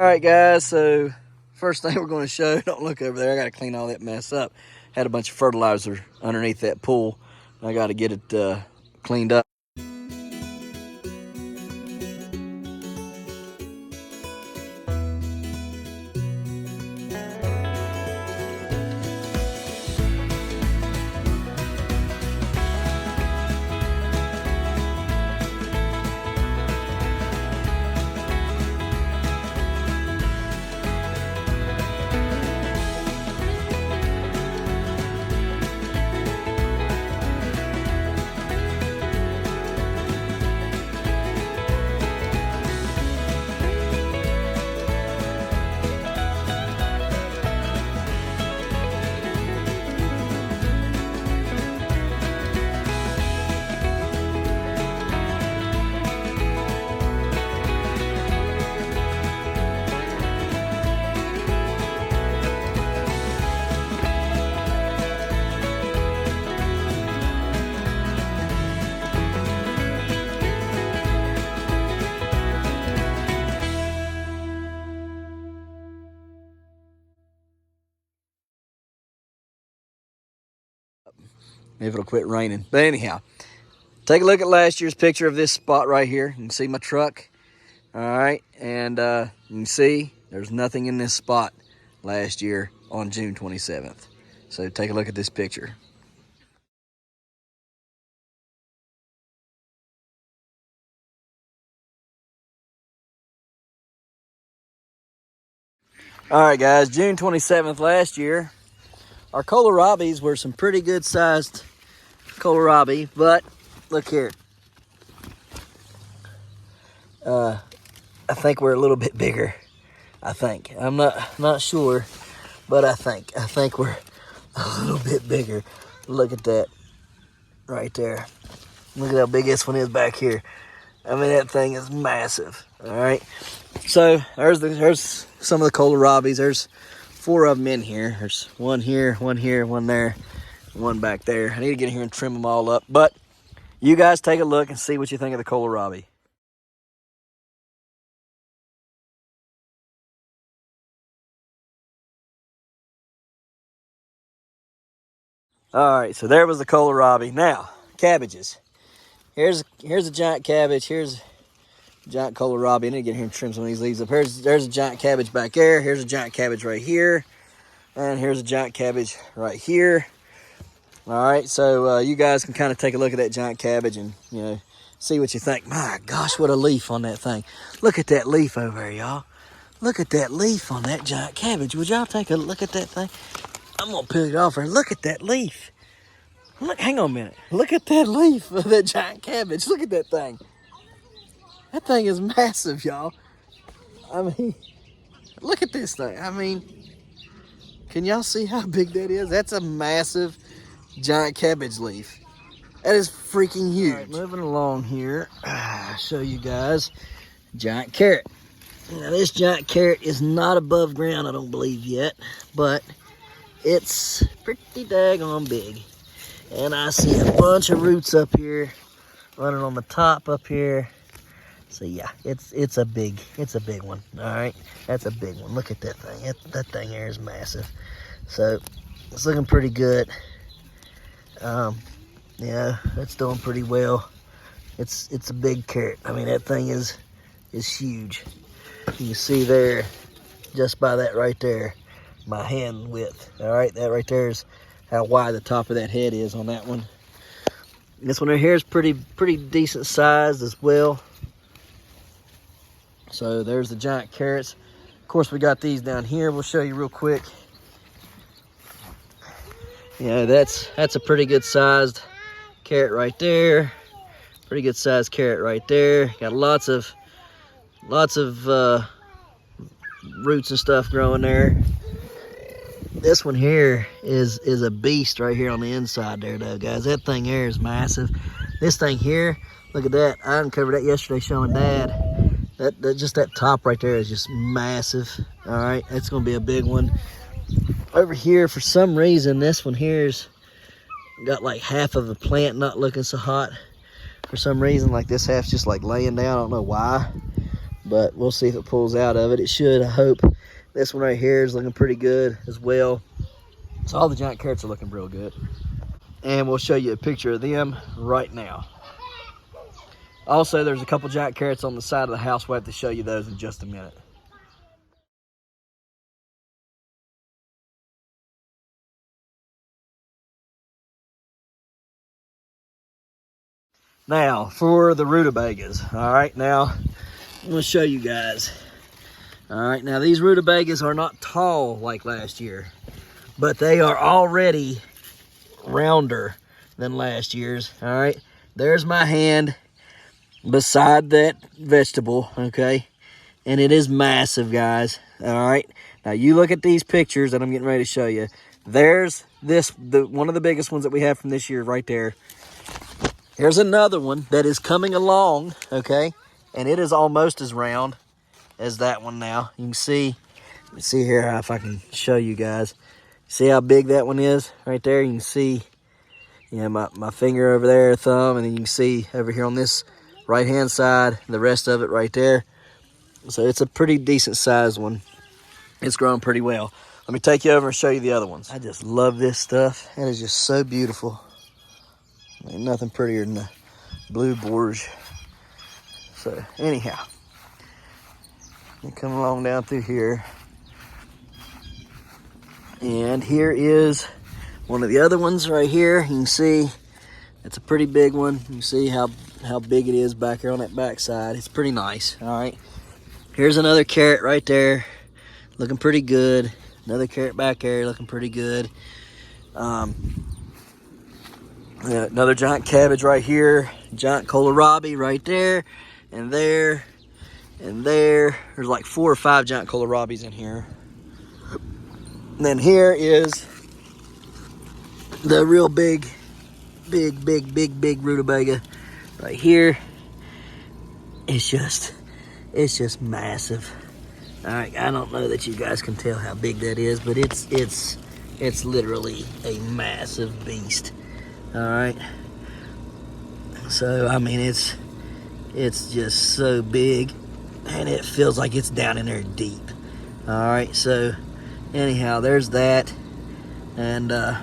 All right, guys, so first thing we're going to show, don't look over there, I got to clean all that mess up. Had a bunch of fertilizer underneath that pool. I got to get it cleaned up. If it'll quit raining. But anyhow, take a look at last year's picture of this spot right here. You can see my truck. All right, and you can see there's nothing in this spot last year on June 27th. So take a look at this picture. All right, guys, June 27th last year, our kohlrabies were some pretty good sized kohlrabi, but look here. I think we're a little bit bigger. I think. I'm not sure, but I think we're a little bit bigger. Look at that right there. Look at how big this one is back here. I mean, that thing is massive. All right. So there's some of the kohlrabis. There's 4 of them in here. There's one here, one there, one back there. I need to get in here and trim them all up. But you guys take a look and see what you think of the kohlrabi. All right, so there was the kohlrabi. Now, cabbages. Here's a giant cabbage. Here's a giant kohlrabi. I need to get here and trim some of these leaves up. There's a giant cabbage back there. Here's a giant cabbage right here. And here's a giant cabbage right here. All right, so you guys can kind of take a look at that giant cabbage and, you know, see what you think. My gosh, what a leaf on that thing. Look at that leaf over there, y'all. Look at that leaf on that giant cabbage. Would y'all take a look at that thing? I'm going to peel it off here. Look at that leaf. Look, hang on a minute. Look at that leaf of that giant cabbage. Look at that thing. That thing is massive, y'all. I mean, look at this thing. I mean, can y'all see how big that is? That's a massive giant cabbage leaf. That is freaking huge. All right, moving along here, I'll show you guys giant carrot. Now, this giant carrot is not above ground, I don't believe yet, but it's pretty daggone big. And I see a bunch of roots up here, running on the top up here. So yeah, it's a big one. All right, that's a big one. Look at that thing. That thing here is massive. So it's looking pretty good. Yeah, it's doing pretty well. It's a big carrot. I mean, that thing is huge. You can see there, just by that right there, my hand width. All right, that right there is how wide the top of that head is on that one. This one right here is pretty decent sized as well. So there's the giant carrots. Of course, we got these down here. We'll show you real quick. Yeah, that's a pretty good sized carrot right there. Pretty good sized carrot right there. Got lots of roots and stuff growing there. This one here is a beast right here on the inside there, though, guys. That thing here is massive. This thing here, look at that. I uncovered that yesterday showing Dad. Just that top right there is just massive. All right, that's gonna be a big one. Over here, for some reason, this one here's got like half of the plant not looking so hot. For some reason, like this half's just like laying down. I don't know why, but we'll see if it pulls out of it. It should, I hope. This one right here is looking pretty good as well. So all the giant carrots are looking real good. And we'll show you a picture of them right now. Also, there's a couple giant carrots on the side of the house. We'll have to show you those in just a minute. Now, for the rutabagas. All right, now, I'm going to show you guys. All right, now these rutabagas are not tall like last year, but they are already rounder than last year's. All right, there's my hand beside that vegetable, okay? And it is massive, guys. All right, now you look at these pictures that I'm getting ready to show you. There's one of the biggest ones that we have from this year right there. Here's another one that is coming along, okay? And it is almost as round as that one now. You can see, let's see here if I can show you guys. See how big that one is right there? You can see, you know, my finger over there, thumb, and then you can see over here on this right-hand side, the rest of it right there. So it's a pretty decent sized one. It's growing pretty well. Let me take you over and show you the other ones. I just love this stuff. It is just so beautiful. Ain't nothing prettier than the blue borage. So anyhow, you come along down through here. And here is one of the other ones right here. You can see it's a pretty big one. You can see how big it is back here on that back side. It's pretty nice. All right. Here's another carrot right there. Looking pretty good. Another carrot back there looking pretty good. Another giant cabbage right here. Giant kohlrabi right there. And there. And there. There's like 4 or 5 giant kohlrabis in here. And then here is the real big rutabaga right here. It's just massive. All right, I don't know that you guys can tell how big that is, but it's literally a massive beast. All right. So I mean, it's just so big, and it feels like it's down in there deep. All right. So anyhow, there's that, and I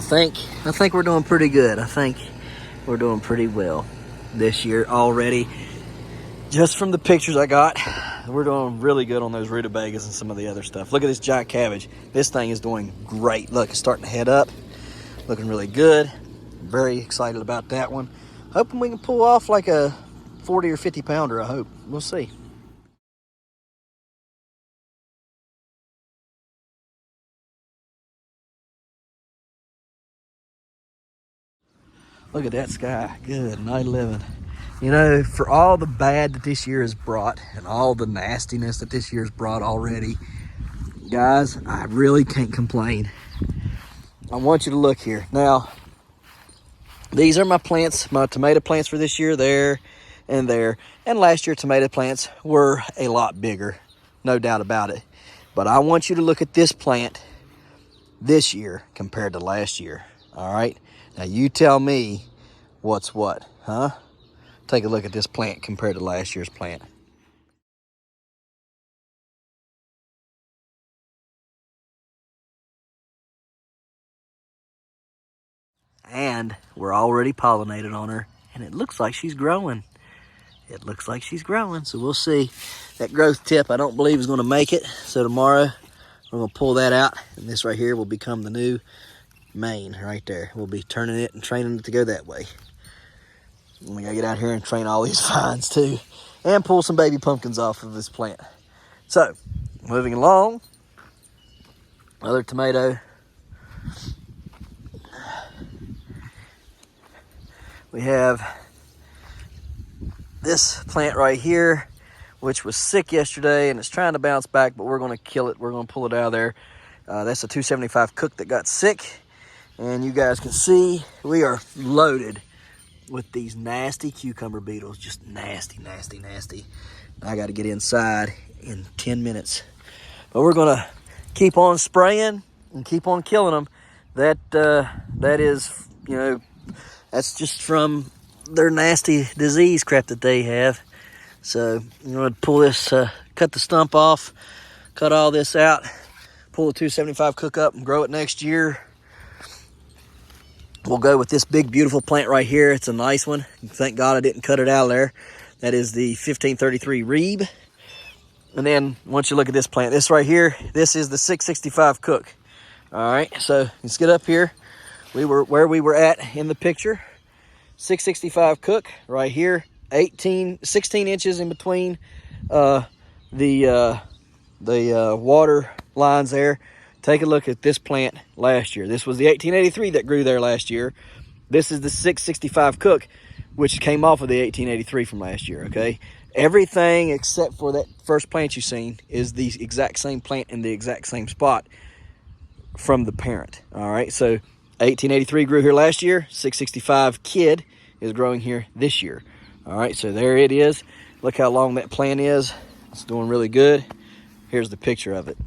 think we're doing pretty good. I think we're doing pretty well this year already. Just from the pictures I got, we're doing really good on those rutabagas and some of the other stuff. Look at this giant cabbage. This thing is doing great. Look, it's starting to head up. Looking really good. Very excited about that one. Hoping we can pull off like a 40 or 50 pounder, I hope. We'll see. Look at that sky. Good night living. You know, for all the bad that this year has brought and all the nastiness that this year has brought already, guys, I really can't complain. I want you to look here. Now, these are my plants, my tomato plants for this year, there and there. And last year, tomato plants were a lot bigger, no doubt about it. But I want you to look at this plant this year compared to last year, all right? Now, you tell me what's what, huh? Take a look at this plant compared to last year's plant. And we're already pollinated on her, and it looks like she's growing. It looks like she's growing, so we'll see. That growth tip, I don't believe is going to make it, so tomorrow we're going to pull that out, and this right here will become the new main right there. We'll be turning it and training it to go that way. And we got to get out here and train all these vines too, and pull some baby pumpkins off of this plant. So, moving along, another tomato. We have this plant right here, which was sick yesterday, and it's trying to bounce back, but we're going to kill it. We're going to pull it out of there. That's a 275 cook that got sick, and you guys can see we are loaded with these nasty cucumber beetles. Just nasty, nasty, nasty. I got to get inside in 10 minutes. But we're going to keep on spraying and keep on killing them. That is, you know, that's just from their nasty disease crap that they have. So I'm going to pull this, cut the stump off, cut all this out, pull the 275 cook up and grow it next year. We'll go with this big, beautiful plant right here. It's a nice one. Thank God I didn't cut it out of there. That is the 1533 Rebe. And then once you look at this plant, this right here, this is the 665 cook. All right, so let's get up here. We were where we were at in the picture. 665 cook right here, 16 inches in between the water lines there. Take a look at this plant last year. This was the 1883 that grew there last year. This is the 665 cook, which came off of the 1883 from last year, okay? Everything except for that first plant you seen is the exact same plant in the exact same spot from the parent, all right? So 1883 grew here last year. 665 kid is growing here this year, all right? So there it is. Look how long that plant is. It's doing really good. Here's the picture of it.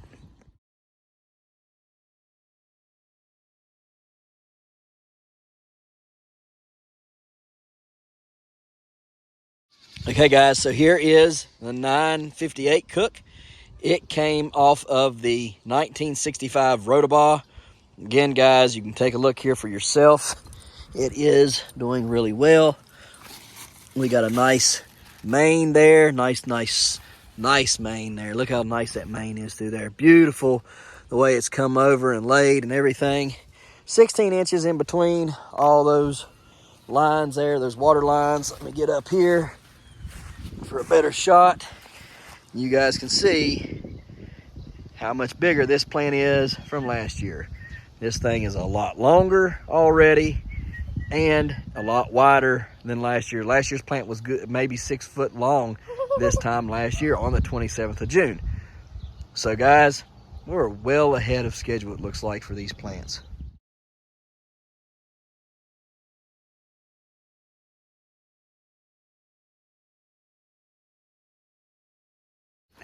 Okay, guys, so here is the 958 cook. It came off of the 1965 Rotobaugh. Again, guys, you can take a look here for yourself. It is doing really well. We got a nice mane there. Nice mane there. Look how nice that mane is through there. Beautiful the way it's come over and laid and everything. 16 inches in between all those lines there. Those water lines. Let me get up here for a better shot. You guys can see how much bigger this plant is from last year. This thing is a lot longer already and a lot wider than last year. Last year's plant was good, maybe 6 foot long this time last year on the 27th of June. So guys, we're well ahead of schedule, it looks like, for these plants.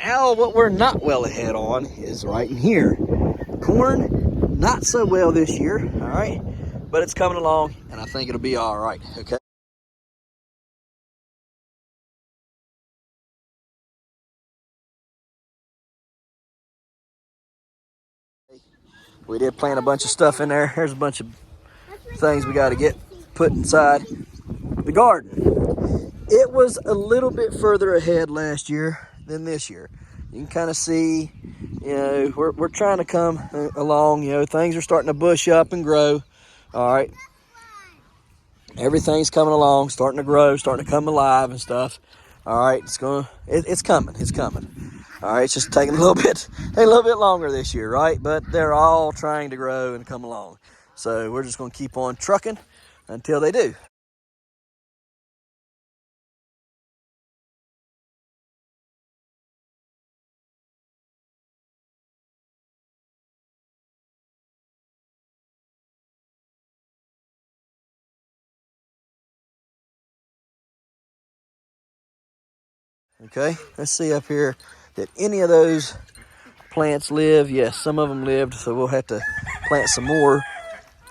Now, what we're not well ahead on is right in here. Corn, not so well this year, all right? But it's coming along, and I think it'll be all right, okay? We did plant a bunch of stuff in there. Here's a bunch of things we got to get put inside the garden. It was a little bit further ahead last year than this year. You can kind of see, you know, we're trying to come along. You know, things are starting to bush up and grow. All right, everything's coming along, starting to grow, starting to come alive and stuff. All right, it's coming. All right, it's just taking a little bit longer this year, right? But they're all trying to grow and come along. So we're just going to keep on trucking until they do. Okay, let's see up here. Did any of those plants live? Yes, some of them lived, so we'll have to plant some more.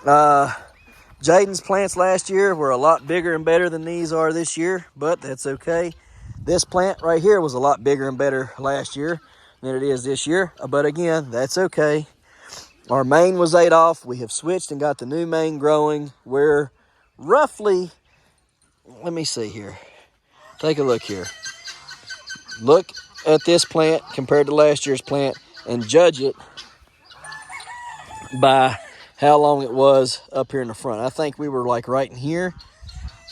Jaden's plants last year were a lot bigger and better than these are this year, but that's okay. This plant right here was a lot bigger and better last year than it is this year, but again, that's okay. Our main was ate off. We have switched and got the new main growing. We're roughly, let me see here. Take a look here. Look at this plant compared to last year's plant and judge it by how long it was up here in the front. I think we were like right in here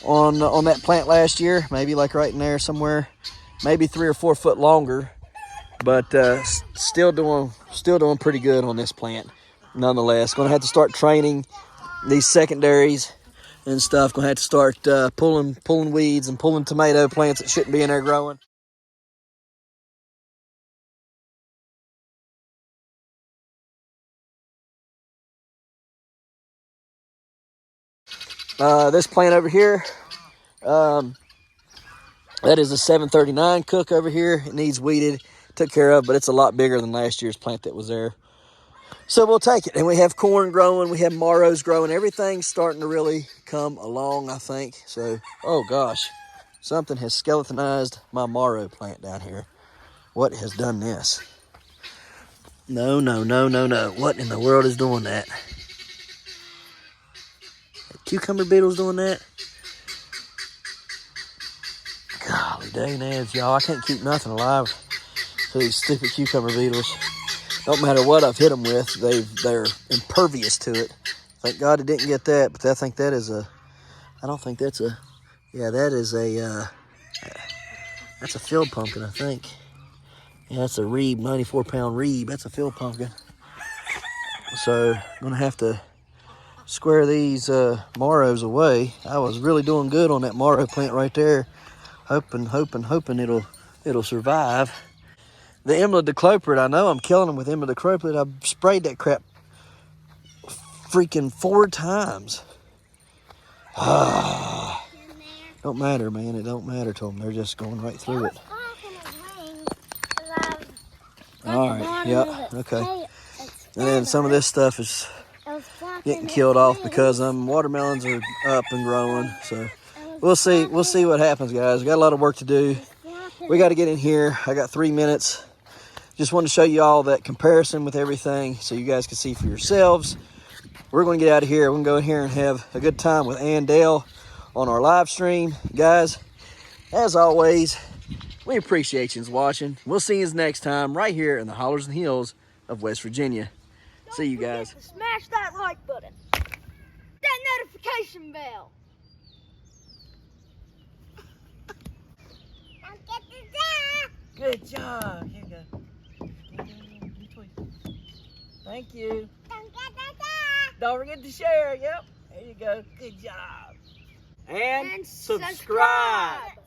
on that plant last year, maybe like right in there somewhere, maybe 3 or 4 foot longer, but still doing pretty good on this plant nonetheless. Going to have to start training these secondaries and stuff. Going to have to start pulling weeds and pulling tomato plants that shouldn't be in there growing. This plant over here, that is a 739 cook over here. It needs weeded, took care of, but it's a lot bigger than last year's plant that was there. So we'll take it. And we have corn growing. We have marrows growing. Everything's starting to really come along, I think. So, oh gosh, something has skeletonized my marrow plant down here. What has done this? No, no, no, no, no. What in the world is doing that? Cucumber beetle's doing that? Golly dang nads, y'all. I can't keep nothing alive to these stupid cucumber beetles. Don't matter what I've hit them with, they're impervious to it. Thank God it didn't get that, but I think that is a, I don't think that's a, yeah, that is a, that's a field pumpkin, I think. Yeah, that's a Rebe, 94-pound Rebe. That's a field pumpkin. So I'm gonna have to square these marrows away. I was really doing good on that marrow plant right there. Hoping it'll survive. The imidacloprid, I know I'm killing them with imidacloprid. I've sprayed that crap freaking 4 times. Don't matter, man. It don't matter to them. They're just going right through it. All right, yeah, okay. And then some of this stuff is getting killed off because watermelons are up and growing. So we'll see what happens, guys. We got a lot of work to do. We got to get in here. I got 3 minutes. Just wanted to show you all that comparison with everything so you guys can see for yourselves. We're going to get out of here. We're going to go in here and have a good time with A.N.T on our live stream. Guys, as always, we appreciate you watching. We'll see you next time right here in the hollers and hills of West Virginia. See you guys. Smash that like button. That notification bell. Don't get the Good job. Here you go. Thank you. Don't get Don't forget to share. Yep. There you go. Good job. And And subscribe.